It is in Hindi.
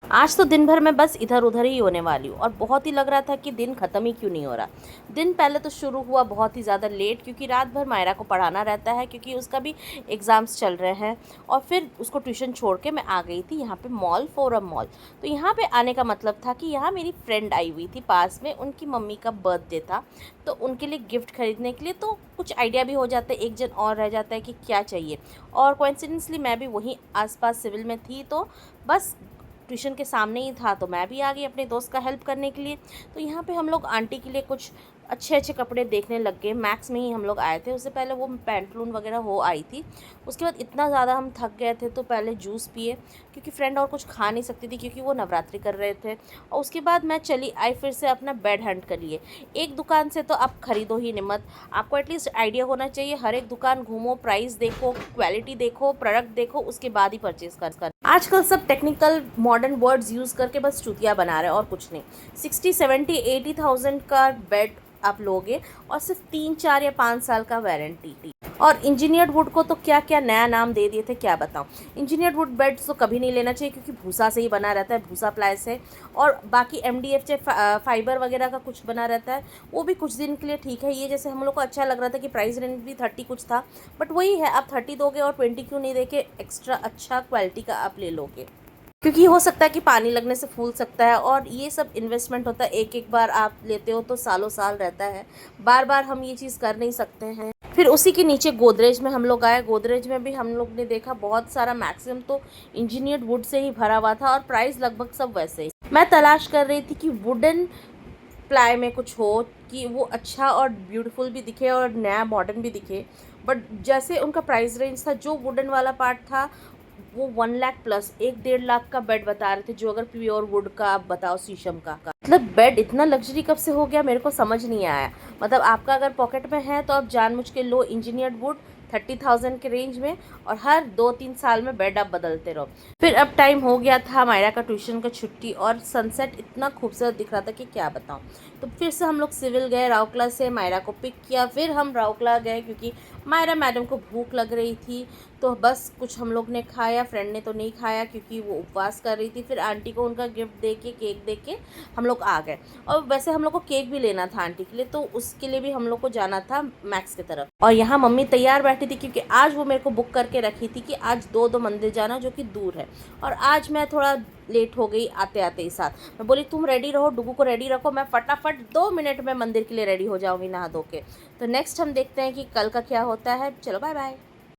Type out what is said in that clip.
आज तो दिन भर मैं बस इधर उधर ही होने वाली हूँ और बहुत ही लग रहा था कि दिन ख़त्म ही क्यों नहीं हो रहा। दिन पहले तो शुरू हुआ बहुत ही ज़्यादा लेट, क्योंकि रात भर मायरा को पढ़ाना रहता है, क्योंकि उसका भी एग्ज़ाम्स चल रहे हैं। और फिर उसको ट्यूशन छोड़ के मैं आ गई थी यहाँ पे मॉल, फोरम मॉल। तो यहाँ पे आने का मतलब था कि यहाँ मेरी फ्रेंड आई हुई थी पास में, उनकी मम्मी का बर्थडे था, तो उनके लिए गिफ्ट खरीदने के लिए। तो कुछ आइडिया भी हो जाता है, एक जन और रह जाता है कि क्या चाहिए। और कोइंसिडेंसली मैं भी वहीं आसपास सिविल में थी, तो बस ट्यूशन के सामने ही था, तो मैं भी आ गई अपने दोस्त का हेल्प करने के लिए। तो यहाँ पे हम लोग आंटी के लिए कुछ अच्छे अच्छे कपड़े देखने लग गए। मैक्स में ही हम लोग आए थे, उससे पहले वो पैंटलून वगैरह हो आई थी। उसके बाद इतना ज़्यादा हम थक गए थे, तो पहले जूस पिए, क्योंकि फ्रेंड और कुछ खा नहीं सकती थी, क्योंकि वो नवरात्रि कर रहे थे। और उसके बाद मैं चली आई फिर से अपना बेड हंट कर लिए। एक दुकान से तो आप खरीदो ही नहीं मत, आपको एटलीस्ट आइडिया होना चाहिए। हर एक दुकान घूमो, प्राइस देखो, क्वालिटी देखो, प्रोडक्ट देखो, उसके बाद ही परचेज़ कर। आजकल सब टेक्निकल मॉडर्न वर्ड्स यूज़ करके बस चूतिया बना रहे हैं और कुछ नहीं। 60, 70, 80,000 का बेड आप लोगे और सिर्फ 3, 4 या 5 साल का वारंटी। और इंजीनियर्ड वुड को तो क्या क्या नया नाम दे दिए थे, क्या बताऊँ। इंजीनियर्ड वुड बेड्स तो कभी नहीं लेना चाहिए, क्योंकि भूसा से ही बना रहता है, भूसा प्लाई से। और बाकी MDF से फाइबर वगैरह का कुछ बना रहता है, वो भी कुछ दिन के लिए ठीक है। ये जैसे हम लोग को अच्छा लग रहा था कि प्राइस रेंज भी 30 कुछ था, बट वही है, आप 30 दोगे और 20 क्यों नहीं देके एक्स्ट्रा अच्छा क्वालिटी का आप ले लोगे, क्योंकि हो सकता है कि पानी लगने से फूल सकता है। और ये सब इन्वेस्टमेंट होता है, एक एक बार आप लेते हो तो सालों साल रहता है, बार बार हम ये चीज़ कर नहीं सकते हैं। फिर उसी के नीचे गोदरेज में हम लोग आए। गोदरेज में भी हम लोग ने देखा बहुत सारा, मैक्सिमम तो इंजीनियर्ड वुड से ही भरा हुआ था, और प्राइस लगभग सब वैसे ही। मैं तलाश कर रही थी कि वुडन प्लाई में कुछ हो कि वो अच्छा और ब्यूटीफुल भी दिखे और नया मॉडर्न भी दिखे। बट जैसे उनका प्राइस रेंज था, जो वुडन वाला पार्ट था वो 1 लाख प्लस, 1-1.5 लाख का बेड बता रहे थे, जो अगर प्योर वुड का आप बताओ, शीशम का। मतलब बेड इतना लग्जरी कब से हो गया, मेरे को समझ नहीं आया। मतलब आपका अगर पॉकेट में है तो आप जानबूझ के लो इंजीनियर्ड वुड 30,000 के रेंज में, और हर 2-3 साल में बेड आप बदलते रहो। फिर अब टाइम हो गया था मायरा का ट्यूशन का छुट्टी, और सनसेट इतना खूबसूरत दिख रहा था कि क्या बताऊँ। तो फिर से हम लोग सिविल गए, राउरकेला से मायरा को पिक किया, फिर हम राउरकेला गए, क्योंकि मायरा मैडम को भूख लग रही थी। तो बस कुछ हम लोग ने खाया, फ्रेंड ने तो नहीं खाया क्योंकि वो उपवास कर रही थी। फिर आंटी को उनका गिफ्ट दे के, केक दे के हम लोग आ गए। और वैसे हम लोग को केक भी लेना था आंटी के लिए, तो उसके लिए भी हम लोग को जाना था मैक्स की तरफ। और यहाँ मम्मी तैयार बैठी थी, क्योंकि आज वो मेरे को बुक करके रखी थी कि आज दो मंदिर जाना, जो कि दूर है। और आज मैं थोड़ा लेट हो गई आते आते ही साथ। मैं बोली तुम रेडी रहो, डुगू को रेडी रखो, मैं फटाफट 2 मिनट में मंदिर के लिए रेडी हो जाऊँगी नहा धो के। तो नेक्स्ट हम देखते हैं कि कल का क्या होता है। चलो बाय बाय।